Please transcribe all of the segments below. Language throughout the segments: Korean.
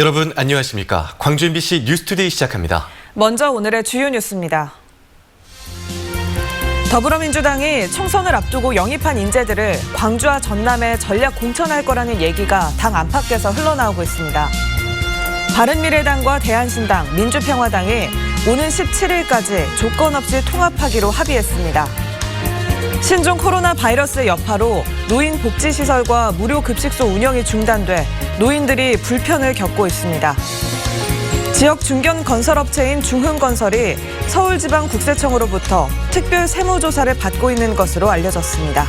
여러분 안녕하십니까? 광주 MBC 뉴스투데이 시작합니다. 먼저 오늘의 주요 뉴스입니다. 더불어민주당이 총선을 앞두고 영입한 인재들을 광주와 전남에 전략 공천할 거라는 얘기가 당 안팎에서 흘러나오고 있습니다. 바른미래당과 대한신당, 민주평화당이 오는 17일까지 조건 없이 통합하기로 합의했습니다. 신종 코로나 바이러스의 여파로 노인 복지시설과 무료 급식소 운영이 중단돼 노인들이 불편을 겪고 있습니다. 지역 중견 건설업체인 중흥건설이 서울지방국세청으로부터 특별 세무조사를 받고 있는 것으로 알려졌습니다.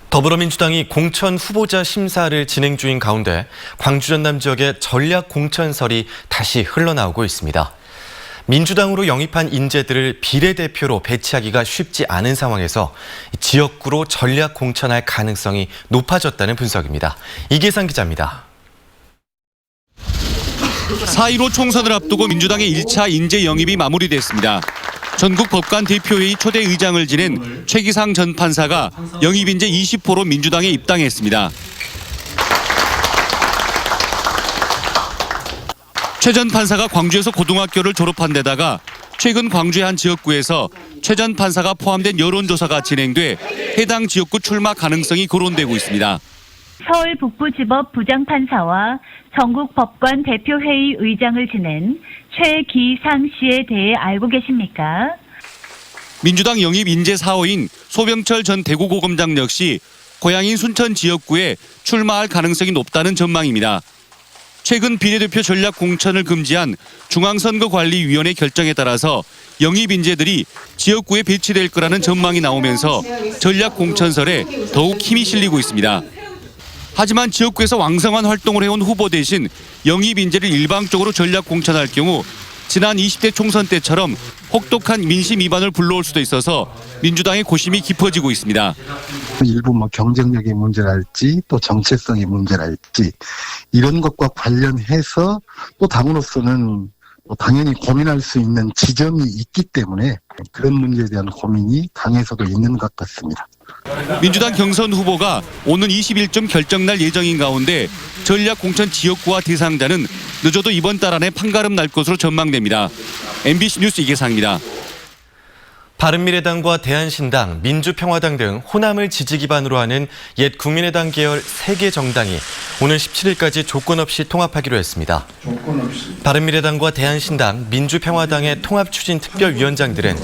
더불어민주당이 공천 후보자 심사를 진행 중인 가운데 광주 전남 지역의 전략 공천설이 다시 흘러나오고 있습니다. 민주당으로 영입한 인재들을 비례대표로 배치하기가 쉽지 않은 상황에서 지역구로 전략 공천할 가능성이 높아졌다는 분석입니다. 이계상 기자입니다. 4.15 총선을 앞두고 민주당의 1차 인재 영입이 마무리됐습니다. 전국 법관 대표회의 초대 의장을 지낸 최기상 전 판사가 영입 인재 20호로 민주당에 입당했습니다. 최 전 판사가 광주에서 고등학교를 졸업한 데다가 최근 광주의 한 지역구에서 최 전 판사가 포함된 여론조사가 진행돼 해당 지역구 출마 가능성이 거론되고 있습니다. 서울 북부지법 부장판사와 전국 법관 대표회의 의장을 지낸 최기상 씨에 대해 알고 계십니까? 민주당 영입 인재 4호인 소병철 전 대구고검장 역시 고향인 순천 지역구에 출마할 가능성이 높다는 전망입니다. 최근 비례대표 전략 공천을 금지한 중앙선거관리위원회 결정에 따라서 영입 인재들이 지역구에 배치될 거라는 전망이 나오면서 전략 공천설에 더욱 힘이 실리고 있습니다. 하지만 지역구에서 왕성한 활동을 해온 후보 대신 영입 인재를 일방적으로 전략 공천할 경우 지난 20대 총선 때처럼 혹독한 민심 위반을 불러올 수도 있어서 민주당의 고심이 깊어지고 있습니다. 일부 경쟁력의 문제랄지 또 정체성의 문제랄지 이런 것과 관련해서 또 당으로서는 당연히 고민할 수 있는 지점이 있기 때문에 그런 문제에 대한 고민이 당에서도 있는 것 같습니다. 민주당 경선 후보가 오는 20일쯤 결정날 예정인 가운데 전략 공천 지역구와 대상자는 늦어도 이번 달 안에 판가름 날 것으로 전망됩니다. MBC 뉴스 이계상입니다. 바른미래당과 대한신당, 민주평화당 등 호남을 지지 기반으로 하는 옛 국민의당 계열 3개 정당이 오는 17일까지 조건 없이 통합하기로 했습니다. 바른미래당과 대한신당, 민주평화당의 통합추진특별위원장들은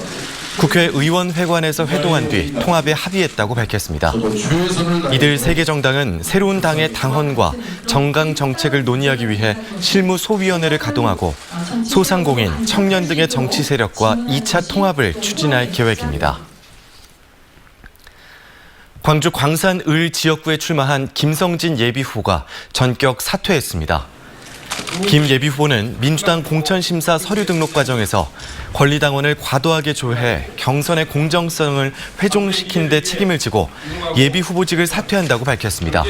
국회 의원회관에서 회동한 뒤 통합에 합의했다고 밝혔습니다. 이들 3개 정당은 새로운 당의 당헌과 정강 정책을 논의하기 위해 실무소위원회를 가동하고 소상공인, 청년 등의 정치 세력과 2차 통합을 추진할 계획입니다. 광주 광산을 지역구에 출마한 김성진 예비후보가 전격 사퇴했습니다. 김 예비후보는 민주당 공천심사 서류 등록 과정에서 권리당원을 과도하게 조회해 경선의 공정성을 훼손시킨 데 책임을 지고 예비후보직을 사퇴한다고 밝혔습니다.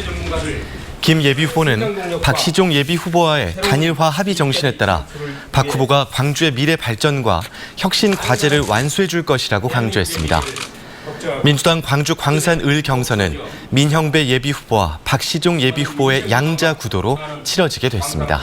김 예비후보는 박시종 예비후보와의 단일화 합의 정신에 따라 박 후보가 광주의 미래 발전과 혁신 과제를 완수해 줄 것이라고 강조했습니다. 민주당 광주 광산을 경선은 민형배 예비후보와 박시종 예비후보의 양자 구도로 치러지게 됐습니다.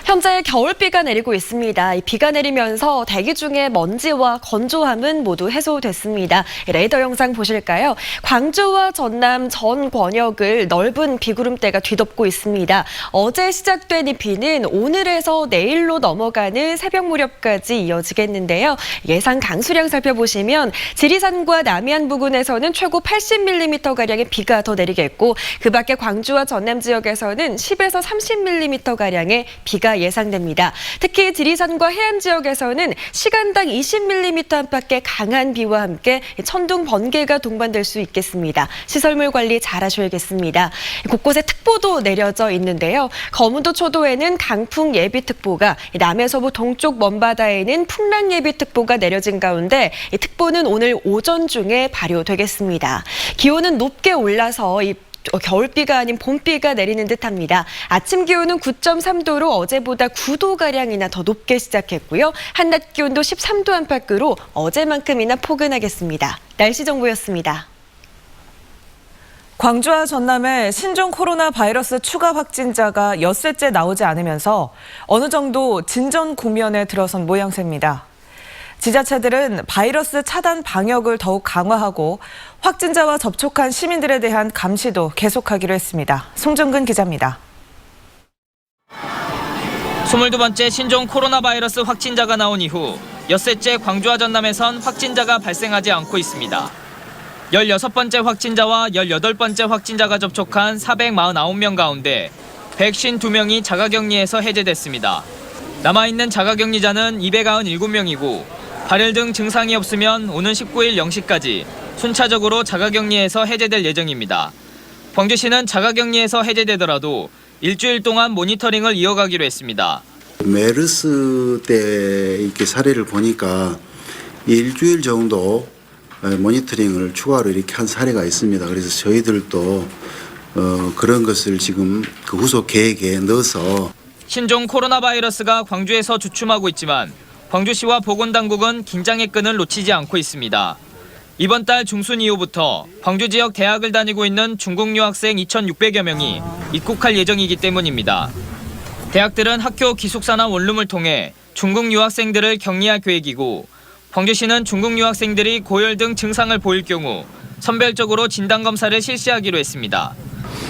현재 겨울비가 내리고 있습니다. 이 비가 내리면서 대기 중에 먼지와 건조함은 모두 해소됐습니다. 레이더 영상 보실까요? 광주와 전남 전 권역을 넓은 비구름대가 뒤덮고 있습니다. 어제 시작된 이 비는 오늘에서 내일로 넘어가는 새벽 무렵까지 이어지겠는데요. 예상 강수량 살펴보시면 지리산과 남해안 부근에서는 최고 80mm가량의 비가 더 내리겠고 그 밖에 광주와 전남 지역에서는 10에서 30mm가량의 비가 예상됩니다. 특히 지리산과 해안 지역에서는 시간당 20mm 안팎의 강한 비와 함께 천둥, 번개가 동반될 수 있겠습니다. 시설물 관리 잘 하셔야겠습니다. 곳곳에 특보도 내려져 있는데요. 거문도 초도에는 강풍 예비특보가, 남해서부 동쪽 먼바다에는 풍랑 예비특보가 내려진 가운데 이 특보는 오늘 오전 중에 발효되겠습니다. 기온은 높게 올라서 겨울비가 아닌 봄비가 내리는 듯합니다. 아침 기온은 9.3도로 어제보다 9도가량이나 더 높게 시작했고요. 한낮 기온도 13도 안팎으로 어제만큼이나 포근하겠습니다. 날씨 정보였습니다. 광주와 전남에 신종 코로나 바이러스 추가 확진자가 엿새째 나오지 않으면서 어느 정도 진전 국면에 들어선 모양새입니다. 지자체들은 바이러스 차단 방역을 더욱 강화하고 확진자와 접촉한 시민들에 대한 감시도 계속하기로 했습니다. 송정근 기자입니다. 22번째 신종 코로나 바이러스 확진자가 나온 이후 엿새째 광주와 전남에선 확진자가 발생하지 않고 있습니다. 16번째 확진자와 18번째 확진자가 접촉한 449명 가운데 152명이 자가격리에서 해제됐습니다. 남아있는 자가격리자는 297명이고 발열 등 증상이 없으면 오는 19일 0시까지 순차적으로 자가격리에서 해제될 예정입니다. 광주시는 자가격리에서 해제되더라도 일주일 동안 모니터링을 이어가기로 했습니다. 메르스 때 이렇게 사례를 보니까 일주일 정도 모니터링을 추가로 이렇게 한 사례가 있습니다. 그래서 저희들도 그런 것을 지금 그 후속 계획에 넣어서 신종 코로나 바이러스가 광주에서 주춤하고 있지만 광주시와 보건당국은 긴장의 끈을 놓치지 않고 있습니다. 이번 달 중순 이후부터 광주 지역 대학을 다니고 있는 중국 유학생 2,600여 명이 입국할 예정이기 때문입니다. 대학들은 학교 기숙사나 원룸을 통해 중국 유학생들을 격리할 계획이고 광주시는 중국 유학생들이 고열 등 증상을 보일 경우 선별적으로 진단검사를 실시하기로 했습니다.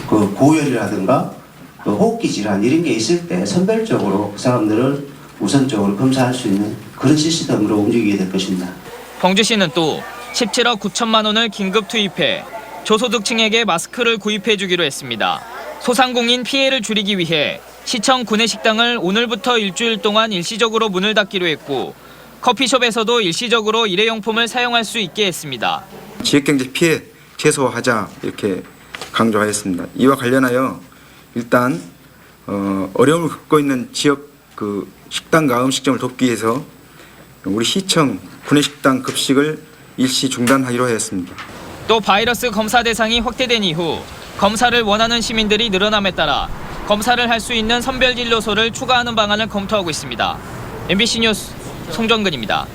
그 고열이라든가 그 호흡기 질환 이런 게 있을 때 선별적으로 그 사람들을 우선적으로 검사할 수 있는 그런 시스템으로 움직이게 될 것입니다. 광주시는 또 17억 9천만 원을 긴급 투입해 저소득층에게 마스크를 구입해 주기로 했습니다. 소상공인 피해를 줄이기 위해 시청 구내식당을 오늘부터 일주일 동안 일시적으로 문을 닫기로 했고 커피숍에서도 일시적으로 일회용품을 사용할 수 있게 했습니다. 지역경제 피해 최소화하자 이렇게 강조하였습니다. 이와 관련하여 일단 어려움을 겪고 있는 지역 그 식당과 음식점을 돕기 위해서 우리 시청 구내식당 급식을 일시 중단하기로 하였습니다. 또 바이러스 검사 대상이 확대된 이후 검사를 원하는 시민들이 늘어남에 따라 검사를 할 수 있는 선별진료소를 추가하는 방안을 검토하고 있습니다. MBC 뉴스 송정근입니다.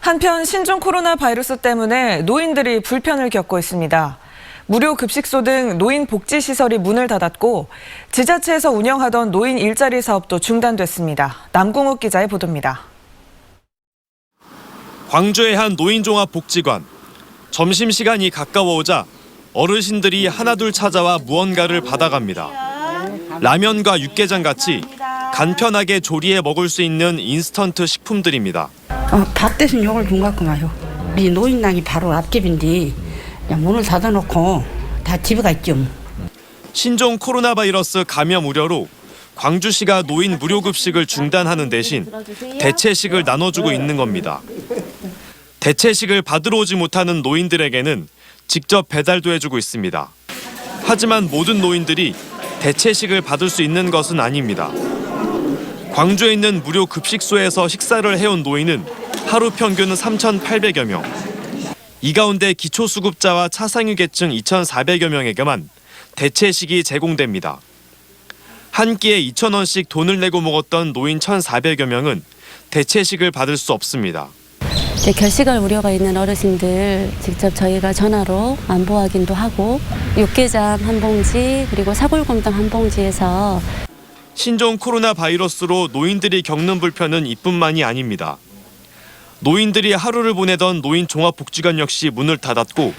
한편 신종 코로나 바이러스 때문에 노인들이 불편을 겪고 있습니다. 무료 급식소 등 노인 복지시설이 문을 닫았고 지자체에서 운영하던 노인 일자리 사업도 중단됐습니다. 남궁욱 기자의 보도입니다. 광주의 한 노인종합복지관. 점심시간이 가까워오자 어르신들이 하나둘 찾아와 무언가를 받아갑니다. 라면과 육개장 같이 간편하게 조리해 먹을 수 있는 인스턴트 식품들입니다. 밥 대신 욕을 본 것 같구만요. 우리 노인당이 바로 앞집인데 그냥 문을 닫아놓고 다 집에 가 있죠. 신종 코로나 바이러스 감염 우려로 광주시가 노인 무료급식을 중단하는 대신 대체식을 나눠주고 있는 겁니다. 대체식을 받으러 오지 못하는 노인들에게는 직접 배달도 해주고 있습니다. 하지만 모든 노인들이 대체식을 받을 수 있는 것은 아닙니다. 광주에 있는 무료 급식소에서 식사를 해온 노인은 하루 평균 3,800여 명. 이 가운데 기초수급자와 차상위계층 2,400여 명에게만 대체식이 제공됩니다. 한 끼에 2,000원씩 돈을 내고 먹었던 노인 1,400여 명은 대체식을 받을 수 없습니다. 결식을 우려가 있는 어르신들 직접 저희가 전화로 안부 확인도 하고 육개장 한 봉지 그리고 사골곰탕 한 봉지에서 신종 코로나 바이러스로 노인들이 겪는 불편은 이뿐만이 아닙니다. 노인들이 하루를 보내던 노인 종합복지관 역시 문을 닫았고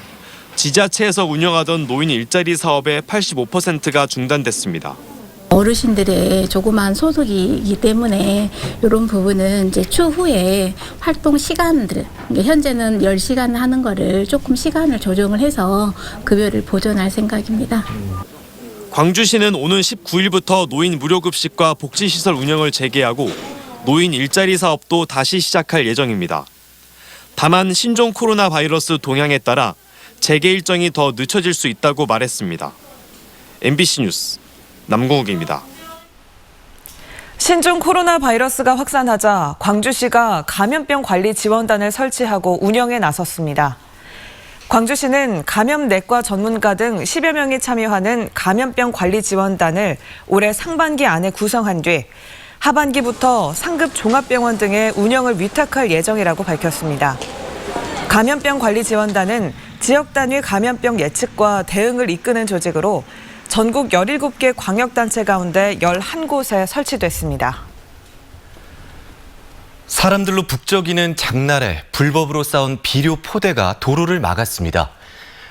지자체에서 운영하던 노인 일자리 사업의 85%가 중단됐습니다. 어르신들의 조그만 소득이기 때문에 이런 부분은 이제 추후에 활동 시간들, 현재는 10시간 하는 거를 조금 시간을 조정을 해서 급여를 보전할 생각입니다. 광주시는 오는 19일부터 노인 무료급식과 복지시설 운영을 재개하고 노인 일자리 사업도 다시 시작할 예정입니다. 다만 신종 코로나 바이러스 동향에 따라 재개 일정이 더 늦춰질 수 있다고 말했습니다. MBC 뉴스 남궁욱입니다. 신종 코로나 바이러스가 확산하자 광주시가 감염병 관리 지원단을 설치하고 운영에 나섰습니다. 광주시는 감염내과 전문가 등 10여 명이 참여하는 감염병 관리 지원단을 올해 상반기 안에 구성한 뒤 하반기부터 상급 종합병원 등의 운영을 위탁할 예정이라고 밝혔습니다. 감염병 관리 지원단은 지역 단위 감염병 예측과 대응을 이끄는 조직으로 전국 17개 광역단체 가운데 11곳에 설치됐습니다. 사람들로 북적이는 장날에 불법으로 쌓은 비료 포대가 도로를 막았습니다.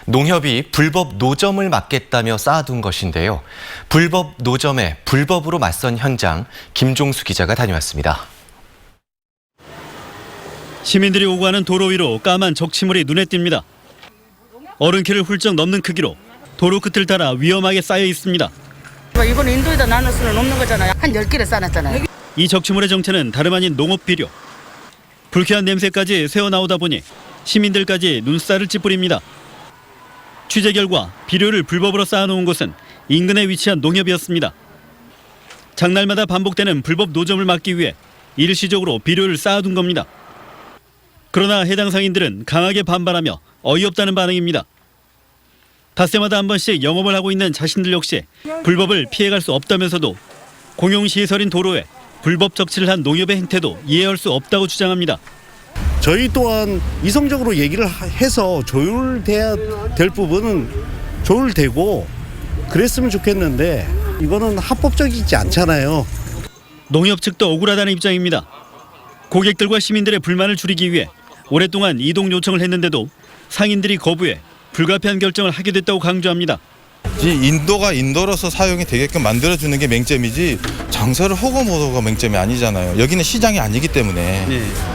농협이 불법 노점을 막겠다며 쌓아둔 것인데요. 불법 노점에 불법으로 맞선 현장, 김종수 기자가 다녀왔습니다. 시민들이 오고 가는 도로 위로 까만 적치물이 눈에 띕니다. 어른키를 훌쩍 넘는 크기로 도로 끝을 따라 위험하게 쌓여 있습니다. 이건 인도에다 나눌 수는 없는 거잖아요. 한 10개를 쌓았잖아요. 이 적치물의 정체는 다름 아닌 농업 비료. 불쾌한 냄새까지 새어나오다 보니 시민들까지 눈살을 찌푸립니다. 취재 결과 비료를 불법으로 쌓아놓은 곳은 인근에 위치한 농협이었습니다. 장날마다 반복되는 불법 노점을 막기 위해 일시적으로 비료를 쌓아둔 겁니다. 그러나 해당 상인들은 강하게 반발하며 어이없다는 반응입니다. 닷새마다 한 번씩 영업을 하고 있는 자신들 역시 불법을 피해갈 수 없다면서도 공용시설인 도로에 불법 적치를 한 농협의 행태도 이해할 수 없다고 주장합니다. 저희 또한 이성적으로 얘기를 해서 조율돼야 될 부분은 조율되고 그랬으면 좋겠는데 이거는 합법적이지 않잖아요. 농협 측도 억울하다는 입장입니다. 고객들과 시민들의 불만을 줄이기 위해 오랫동안 이동 요청을 했는데도 상인들이 거부해 불가피한 결정을 하게 됐다고 강조합니다. 인도가 인도로서 사용이 되게끔 만들어주는 게 맹점이지 장사를 허가 못하고가 맹점이 아니잖아요. 여기는 시장이 아니기 때문에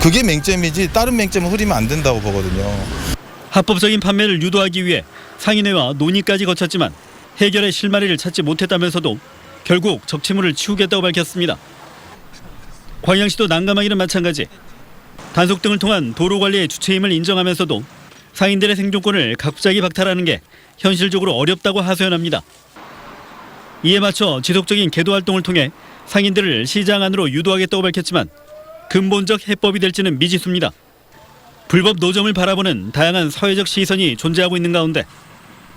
그게 맹점이지 다른 맹점은 흐리면 안 된다고 보거든요. 합법적인 판매를 유도하기 위해 상인회와 논의까지 거쳤지만 해결의 실마리를 찾지 못했다면서도 결국 적치물을 치우겠다고 밝혔습니다. 광양시도 난감하기는 마찬가지. 단속 등을 통한 도로 관리의 주체임을 인정하면서도 상인들의 생존권을 갑자기 박탈하는 게 현실적으로 어렵다고 하소연합니다. 이에 맞춰 지속적인 계도 활동을 통해 상인들을 시장 안으로 유도하겠다고 밝혔지만 근본적 해법이 될지는 미지수입니다. 불법 노점을 바라보는 다양한 사회적 시선이 존재하고 있는 가운데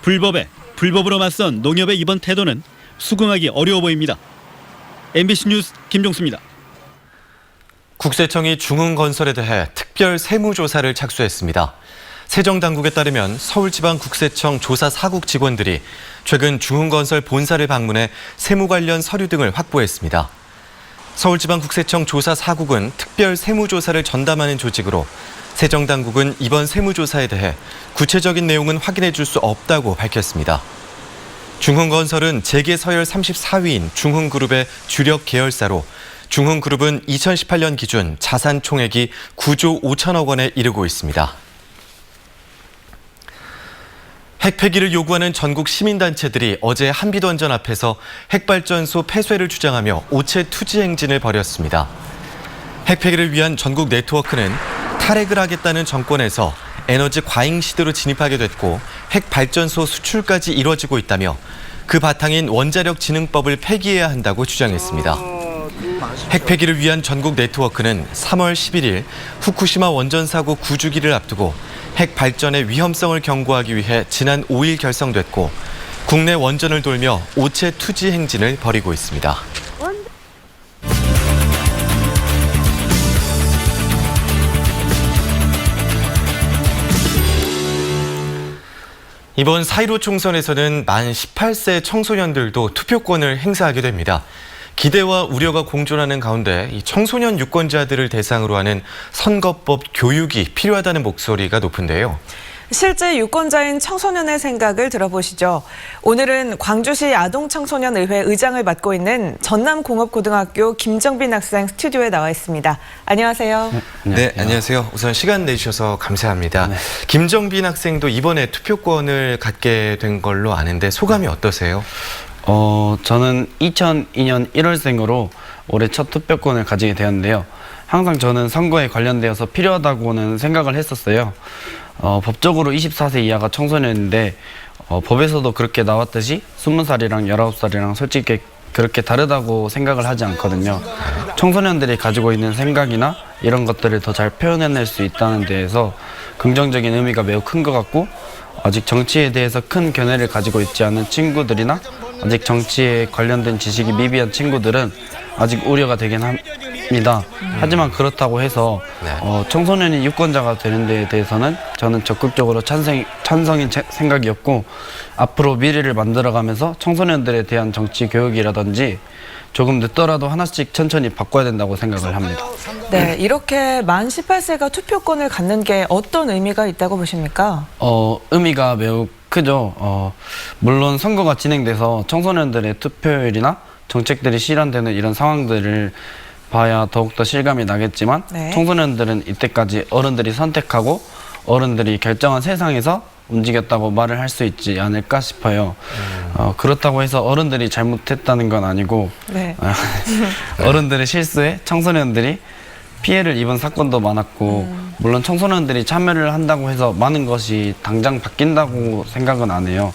불법에 불법으로 맞선 농협의 이번 태도는 수긍하기 어려워 보입니다. MBC 뉴스 김종수입니다. 국세청이 중흥건설에 대해 특별 세무조사를 착수했습니다. 세정당국에 따르면 서울지방국세청 조사 4국 직원들이 최근 중흥건설 본사를 방문해 세무 관련 서류 등을 확보했습니다. 서울지방국세청 조사 4국은 특별 세무조사를 전담하는 조직으로 세정당국은 이번 세무조사에 대해 구체적인 내용은 확인해 줄 수 없다고 밝혔습니다. 중흥건설은 재계 서열 34위인 중흥그룹의 주력 계열사로 중흥그룹은 2018년 기준 자산 총액이 9조 5천억 원에 이르고 있습니다. 핵 폐기를 요구하는 전국 시민단체들이 어제 한비던전 앞에서 핵발전소 폐쇄를 주장하며 오체 투지 행진을 벌였습니다. 핵 폐기를 위한 전국 네트워크는 탈핵을 하겠다는 정권에서 에너지 과잉 시대로 진입하게 됐고 핵발전소 수출까지 이뤄지고 있다며 그 바탕인 원자력진흥법을 폐기해야 한다고 주장했습니다. 핵 폐기를 위한 전국 네트워크는 3월 11일 후쿠시마 원전 사고 9주기를 앞두고 핵 발전의 위험성을 경고하기 위해 지난 5일 결성됐고 국내 원전을 돌며 오체 투지 행진을 벌이고 있습니다. 이번 4.15 총선에서는 만 18세 청소년들도 투표권을 행사하게 됩니다. 기대와 우려가 공존하는 가운데 이 청소년 유권자들을 대상으로 하는 선거법 교육이 필요하다는 목소리가 높은데요. 실제 유권자인 청소년의 생각을 들어보시죠. 오늘은 광주시 아동청소년의회 의장을 맡고 있는 전남공업고등학교 김정빈 학생 스튜디오에 나와 있습니다. 안녕하세요. 네, 안녕하세요. 우선 시간 내주셔서 감사합니다. 네. 김정빈 학생도 이번에 투표권을 갖게 된 걸로 아는데 소감이 어떠세요? 저는 2002년 1월생으로 올해 첫 투표권을 가지게 되었는데요. 항상 저는 선거에 관련되어서 필요하다고는 생각을 했었어요. 법적으로 24세 이하가 청소년인데 법에서도 그렇게 나왔듯이 20살이랑 19살이랑 솔직히 그렇게 다르다고 생각을 하지 않거든요. 청소년들이 가지고 있는 생각이나 이런 것들을 더 잘 표현해낼 수 있다는 데에서 긍정적인 의미가 매우 큰 것 같고 아직 정치에 대해서 큰 견해를 가지고 있지 않은 친구들이나 아직 정치에 관련된 지식이 미비한 친구들은 아직 우려가 되긴 합니다. 하지만 그렇다고 해서 청소년이 유권자가 되는 데에 대해서는 저는 적극적으로 찬성인 생각이었고 앞으로 미래를 만들어가면서 청소년들에 대한 정치 교육이라든지 조금 늦더라도 하나씩 천천히 바꿔야 된다고 생각을 합니다. 네, 이렇게 만 18세가 투표권을 갖는 게 어떤 의미가 있다고 보십니까? 의미가 매우 크죠. 물론 선거가 진행돼서 청소년들의 투표율이나 정책들이 실현되는 이런 상황들을 봐야 더욱더 실감이 나겠지만 청소년들은 이때까지 어른들이 선택하고 어른들이 결정한 세상에서 움직였다고 말을 할 수 있지 않을까 싶어요. 그렇다고 해서 어른들이 잘못했다는 건 아니고 어른들의 실수에 청소년들이 피해를 입은 사건도 많았고 물론 청소년들이 참여를 한다고 해서 많은 것이 당장 바뀐다고 생각은 안 해요.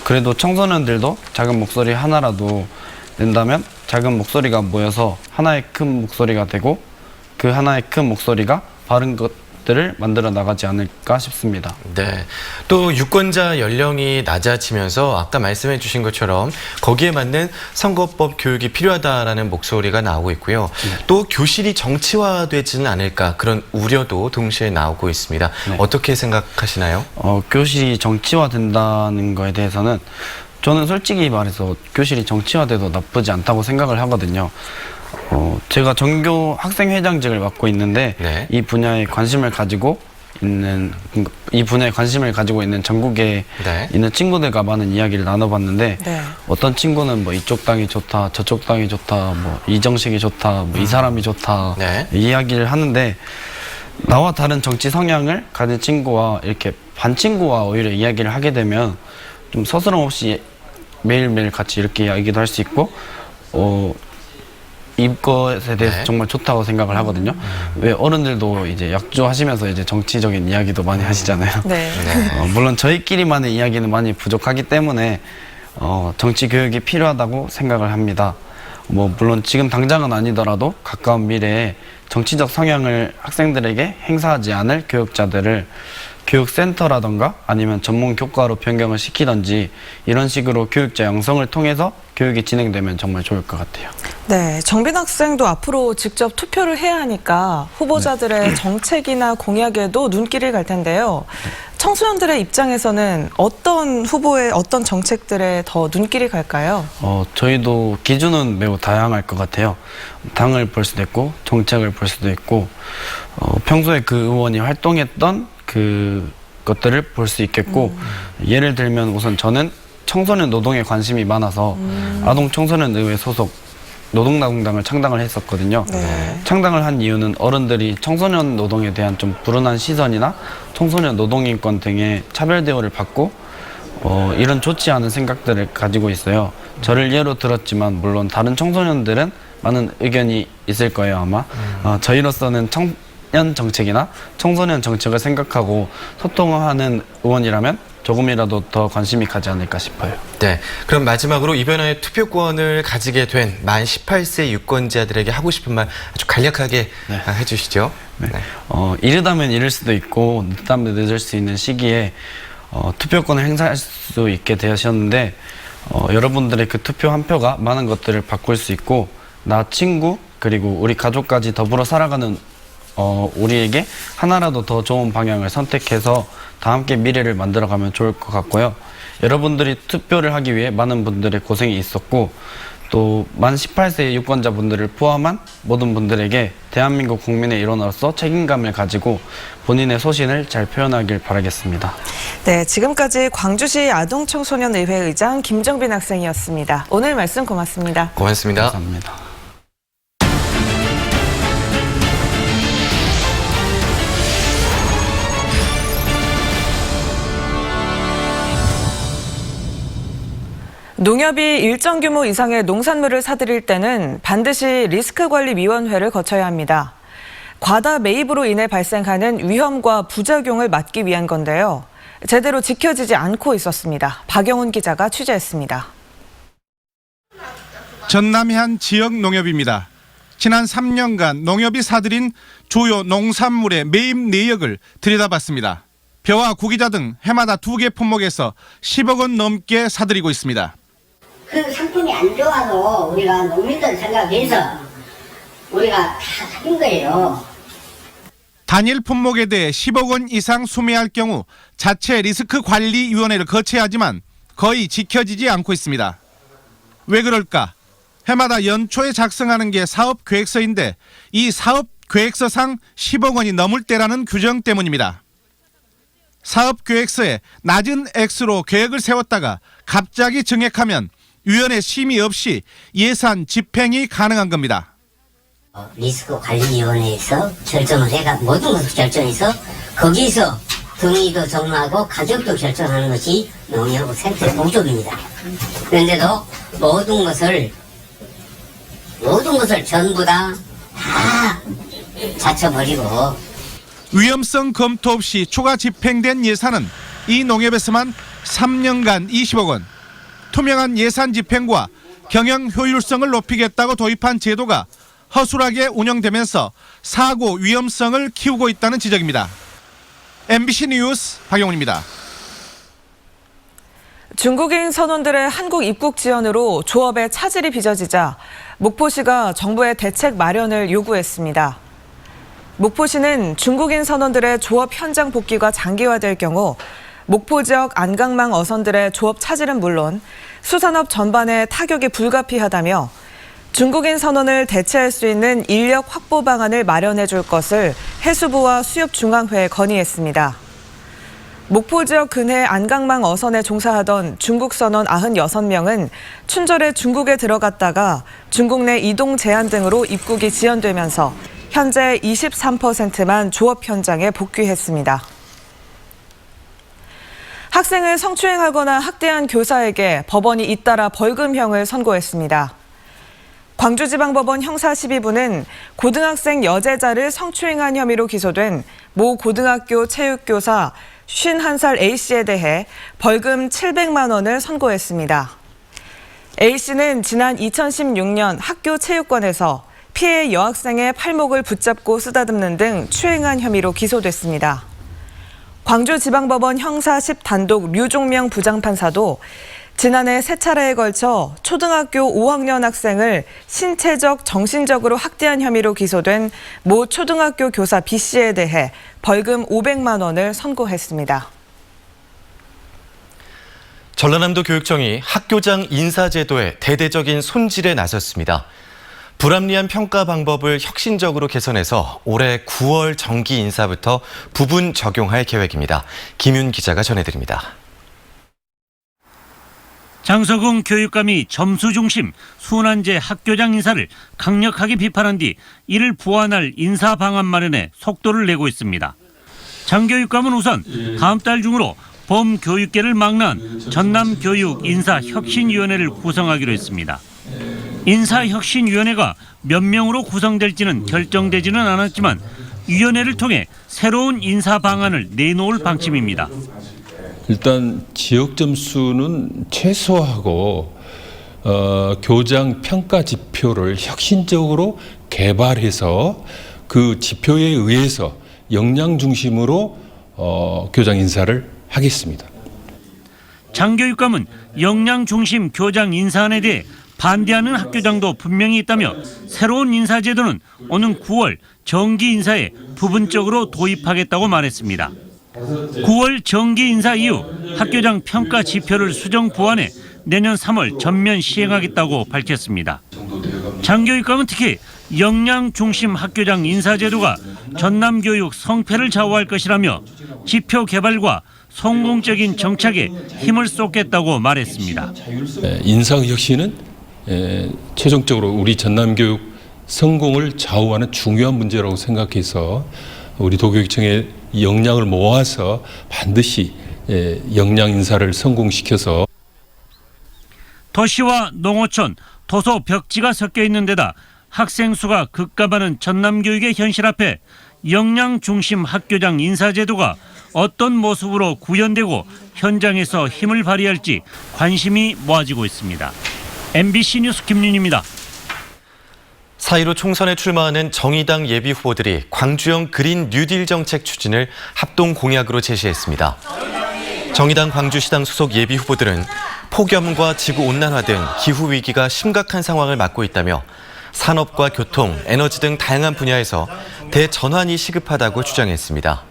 그래도 청소년들도 작은 목소리 하나라도 낸다면 작은 목소리가 모여서 하나의 큰 목소리가 되고 그 하나의 큰 목소리가 바른 것들을 만들어 나가지 않을까 싶습니다. 네. 또 유권자 연령이 낮아지면서 아까 말씀해 주신 것처럼 거기에 맞는 선거법 교육이 필요하다라는 목소리가 나오고 있고요. 또 교실이 정치화되지는 않을까 그런 우려도 동시에 나오고 있습니다. 어떻게 생각하시나요? 교실이 정치화된다는 거에 대해서는 저는 솔직히 말해서 교실이 정치화돼도 나쁘지 않다고 생각을 하거든요. 제가 전교 학생회장직을 맡고 있는데 이 분야에 관심을 가지고 있는 전국에 있는 친구들과 많은 이야기를 나눠봤는데 어떤 친구는 뭐 이쪽 당이 좋다, 저쪽 당이 좋다, 뭐 이 정책이 좋다, 뭐 이 사람이 좋다 이야기를 하는데 나와 다른 정치 성향을 가진 친구와 이렇게 반 친구와 오히려 이야기를 하게 되면 좀 서스럼 없이 매일매일 같이 이렇게 이야기도 할 수 있고 이것에 대해서 정말 좋다고 생각을 하거든요. 왜 어른들도 이제 약주하시면서 이제 정치적인 이야기도 많이 하시잖아요. 물론 저희끼리만의 이야기는 많이 부족하기 때문에 정치 교육이 필요하다고 생각을 합니다. 뭐 물론 지금 당장은 아니더라도 가까운 미래에 정치적 성향을 학생들에게 행사하지 않을 교육자들을 교육센터라던가 아니면 전문 교과로 변경을 시키던지 이런 식으로 교육자 양성을 통해서 교육이 진행되면 정말 좋을 것 같아요. 네, 정빈 학생도 앞으로 직접 투표를 해야 하니까 후보자들의 정책이나 공약에도 눈길을 갈 텐데요. 청소년들의 입장에서는 어떤 후보의 어떤 정책들에 더 눈길이 갈까요? 저희도 기준은 매우 다양할 것 같아요. 당을 볼 수도 있고 정책을 볼 수도 있고 평소에 그 의원이 활동했던 그 것들을 볼 수 있겠고 예를 들면 우선 저는 청소년 노동에 관심이 많아서 아동 청소년 의회 소속 노동나공당을 창당을 했었거든요. 창당을 한 이유는 어른들이 청소년 노동에 대한 좀 불운한 시선이나 청소년 노동인권 등의 차별 대우를 받고 이런 좋지 않은 생각들을 가지고 있어요. 저를 예로 들었지만 물론 다른 청소년들은 많은 의견이 있을 거예요 아마. 저희로서는 청년 정책이나 청소년 정책을 생각하고 소통하는 의원이라면 조금이라도 더 관심이 가지 않을까 싶어요. 네, 그럼 마지막으로 이번에 투표권을 가지게 된 만 18세 유권자들에게 하고 싶은 말 아주 간략하게 해주시죠. 이르다면 이를 수도 있고 늦다면 늦을 수 있는 시기에 투표권을 행사할 수 있게 되셨는데 여러분들의 그 투표 한 표가 많은 것들을 바꿀 수 있고 나 친구 그리고 우리 가족까지 더불어 살아가는 우리에게 하나라도 더 좋은 방향을 선택해서 다 함께 미래를 만들어가면 좋을 것 같고요. 여러분들이 투표를 하기 위해 많은 분들의 고생이 있었고 또 만 18세 유권자분들을 포함한 모든 분들에게 대한민국 국민의 일원으로서 책임감을 가지고 본인의 소신을 잘 표현하길 바라겠습니다. 네, 지금까지 광주시 아동청소년의회 의장 김정빈 학생이었습니다. 오늘 말씀 고맙습니다. 고맙습니다. 감사합니다. 농협이 일정 규모 이상의 농산물을 사들일 때는 반드시 리스크관리위원회를 거쳐야 합니다. 과다 매입으로 인해 발생하는 위험과 부작용을 막기 위한 건데요. 제대로 지켜지지 않고 있었습니다. 박영훈 기자가 취재했습니다. 전남의 한 지역 농협입니다. 지난 3년간 농협이 사들인 주요 농산물의 매입 내역을 들여다봤습니다. 벼와 구기자 등 해마다 2개 품목에서 10억 원 넘게 사들이고 있습니다. 그 상품이 안 좋아도 우리가 농민들 생각해서 우리가 다 한 거예요. 단일 품목에 대해 10억 원 이상 수매할 경우 자체 리스크관리위원회를 거쳐야 하지만 거의 지켜지지 않고 있습니다. 왜 그럴까? 해마다 연초에 작성하는 게 사업계획서인데 이 사업계획서상 10억 원이 넘을 때라는 규정 때문입니다. 사업계획서에 낮은 액수로 계획을 세웠다가 갑자기 증액하면 위원회 심의 없이 예산 집행이 가능한 겁니다. 리스크관리위원회에서 결정을 해가 모든 것을 결정해서 거기서 등위도 정하고 가격도 결정하는 것이 농협 생태 공조입니다. 그런데도 모든 것을 전부 다 자쳐버리고 위험성 검토 없이 추가 집행된 예산은 이 농협에서만 3년간 20억 원, 투명한 예산 집행과 경영 효율성을 높이겠다고 도입한 제도가 허술하게 운영되면서 사고 위험성을 키우고 있다는 지적입니다. MBC 뉴스 박영훈입니다. 중국인 선원들의 한국 입국 지연으로 조업에 차질이 빚어지자 목포시가 정부의 대책 마련을 요구했습니다. 목포시는 중국인 선원들의 조업 현장 복귀가 장기화될 경우 목포 지역 안강망 어선들의 조업 차질은 물론 수산업 전반에 타격이 불가피하다며 중국인 선원을 대체할 수 있는 인력 확보 방안을 마련해 줄 것을 해수부와 수협중앙회에 건의했습니다. 목포 지역 근해 안강망 어선에 종사하던 중국 선원 96명은 춘절에 중국에 들어갔다가 중국 내 이동 제한 등으로 입국이 지연되면서 현재 23%만 조업 현장에 복귀했습니다. 학생을 성추행하거나 학대한 교사에게 법원이 잇따라 벌금형을 선고했습니다. 광주지방법원 형사 12부는 고등학생 여제자를 성추행한 혐의로 기소된 모 고등학교 체육교사 51살 A씨에 대해 벌금 700만 원을 선고했습니다. A씨는 지난 2016년 학교 체육관에서 피해 여학생의 팔목을 붙잡고 쓰다듬는 등 추행한 혐의로 기소됐습니다. 광주지방법원 형사 10단독 류종명 부장판사도 지난해 3차례에 걸쳐 초등학교 5학년 학생을 신체적, 정신적으로 학대한 혐의로 기소된 모 초등학교 교사 B씨에 대해 벌금 500만 원을 선고했습니다. 전라남도 교육청이 학교장 인사제도의 대대적인 손질에 나섰습니다. 불합리한 평가 방법을 혁신적으로 개선해서 올해 9월 정기 인사부터 부분 적용할 계획입니다. 김윤 기자가 전해드립니다. 장석웅 교육감이 점수 중심 순환제 학교장 인사를 강력하게 비판한 뒤 이를 보완할 인사 방안 마련에 속도를 내고 있습니다. 장 교육감은 우선 다음 달 중으로 범교육계를 막론한 전남교육인사혁신위원회를 구성하기로 했습니다. 인사혁신위원회가 몇 명으로 구성될지는 결정되지는 않았지만 위원회를 통해 새로운 인사 방안을 내놓을 방침입니다. 일단 지역 점수는 최소화하고 교장 평가 지표를 혁신적으로 개발해서 그 지표에 의해서 역량 중심으로 교장 인사를 하겠습니다. 장 교육감은 역량 중심 교장 인사안에 대해 반대하는 학교장도 분명히 있다며 새로운 인사제도는 오는 9월 정기 인사에 부분적으로 도입하겠다고 말했습니다. 9월 정기 인사 이후 학교장 평가 지표를 수정 보완해 내년 3월 전면 시행하겠다고 밝혔습니다. 장 교육감은 특히 역량 중심 학교장 인사제도가 전남교육 성패를 좌우할 것이라며 지표 개발과 성공적인 정착에 힘을 쏟겠다고 말했습니다. 인사혁신은 최종적으로 우리 전남교육 성공을 좌우하는 중요한 문제라고 생각해서 우리 도교육청의 역량을 모아서 반드시 역량 인사를 성공시켜서 도시와 농어촌, 도서 벽지가 섞여 있는 데다 학생 수가 급감하는 전남교육의 현실 앞에 역량 중심 학교장 인사제도가 어떤 모습으로 구현되고 현장에서 힘을 발휘할지 관심이 모아지고 있습니다. MBC 뉴스 김윤입니다. 4.15 총선에 출마하는 정의당 예비 후보들이 광주형 그린 뉴딜 정책 추진을 합동 공약으로 제시했습니다. 정의당 광주시당 소속 예비 후보들은 폭염과 지구온난화 등 기후위기가 심각한 상황을 맞고 있다며 산업과 교통, 에너지 등 다양한 분야에서 대전환이 시급하다고 주장했습니다.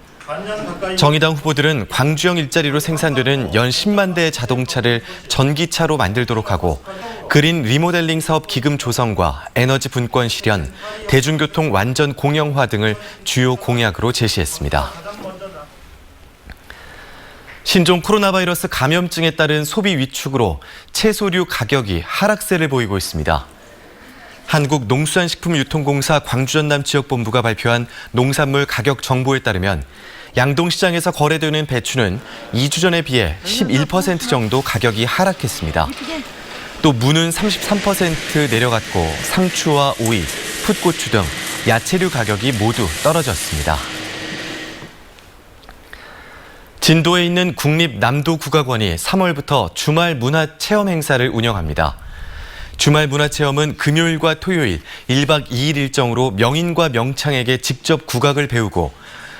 정의당 후보들은 광주형 일자리로 생산되는 연 10만 대의 자동차를 전기차로 만들도록 하고 그린 리모델링 사업 기금 조성과 에너지 분권 실현, 대중교통 완전 공영화 등을 주요 공약으로 제시했습니다. 신종 코로나 바이러스 감염증에 따른 소비 위축으로 채소류 가격이 하락세를 보이고 있습니다. 한국농수산식품유통공사 광주전남지역본부가 발표한 농산물 가격 정보에 따르면 양동시장에서 거래되는 배추는 2주 전에 비해 11% 정도 가격이 하락했습니다. 또 무는 33% 내려갔고 상추와 오이, 풋고추 등 야채류 가격이 모두 떨어졌습니다. 진도에 있는 국립남도국악원이 3월부터 주말 문화체험 행사를 운영합니다. 주말 문화체험은 금요일과 토요일 1박 2일 일정으로 명인과 명창에게 직접 국악을 배우고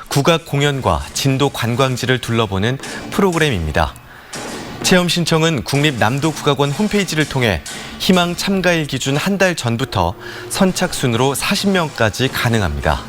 국악 공연과 진도 관광지를 둘러보는 프로그램입니다. 체험 신청은 국립남도국악원 홈페이지를 통해 희망 참가일 기준 한 달 전부터 선착순으로 40명까지 가능합니다.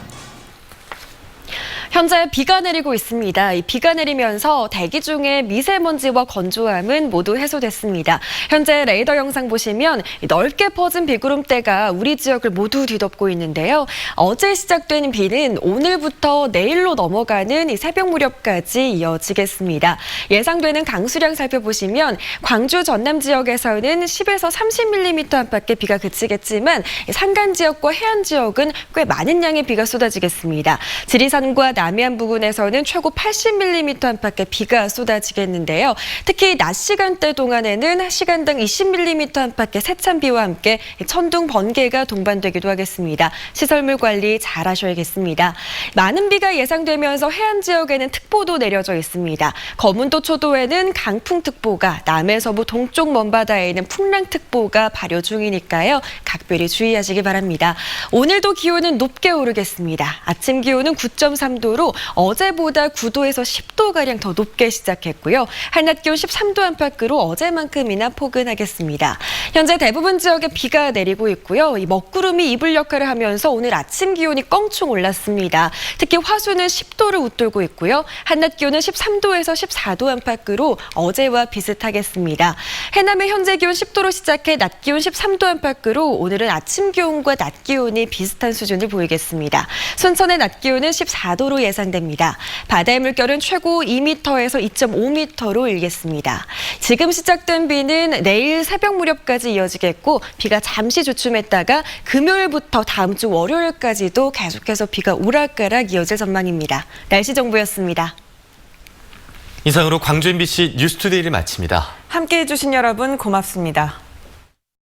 현재 비가 내리고 있습니다. 이 비가 내리면서 대기 중에 미세먼지와 건조함은 모두 해소됐습니다. 현재 레이더 영상 보시면 넓게 퍼진 비구름대가 우리 지역을 모두 뒤덮고 있는데요. 어제 시작된 비는 오늘부터 내일로 넘어가는 이 새벽 무렵까지 이어지겠습니다. 예상되는 강수량 살펴보시면 광주 전남 지역에서는 10에서 30mm 안팎의 비가 그치겠지만 산간 지역과 해안 지역은 꽤 많은 양의 비가 쏟아지겠습니다. 지리산과 남해안 부근에서는 최고 80mm 안팎의 비가 쏟아지겠는데요. 특히 낮 시간대 동안에는 시간당 20mm 안팎의 세찬 비와 함께 천둥, 번개가 동반되기도 하겠습니다. 시설물 관리 잘 하셔야겠습니다. 많은 비가 예상되면서 해안 지역에는 특보도 내려져 있습니다. 거문도 초도에는 강풍특보가, 남해 서부 동쪽 먼바다에는 풍랑특보가 발효 중이니까요. 각별히 주의하시기 바랍니다. 오늘도 기온은 높게 오르겠습니다. 아침 기온은 9.3도로 어제보다 9도에서 10도가량 더 높게 시작했고요. 한낮 기온 13도 안팎으로 어제만큼이나 포근하겠습니다. 현재 대부분 지역에 비가 내리고 있고요. 이 먹구름이 이불 역할을 하면서 오늘 아침 기온이 껑충 올랐습니다. 특히 화수는 10도를 웃돌고 있고요. 한낮 기온은 13도에서 14도 안팎으로 어제와 비슷하겠습니다. 해남의 현재 기온 10도로 시작해 낮 기온 13도 안팎으로 오늘은 아침 기온과 낮 기온이 비슷한 수준을 보이겠습니다. 순천의 낮 기온은 14도로 예상됩니다. 바다의 물결은 최고 2m에서 2.5m로 일겠습니다. 지금 시작된 비는 내일 새벽 무렵까지 이어지겠고 비가 잠시 주춤했다가 금요일부터 다음 주 월요일까지도 계속해서 비가 오락가락 이어질 전망입니다. 날씨 정보였습니다. 이상으로 광주 MBC 뉴스투데이를 마칩니다. 함께해 주신 여러분 고맙습니다.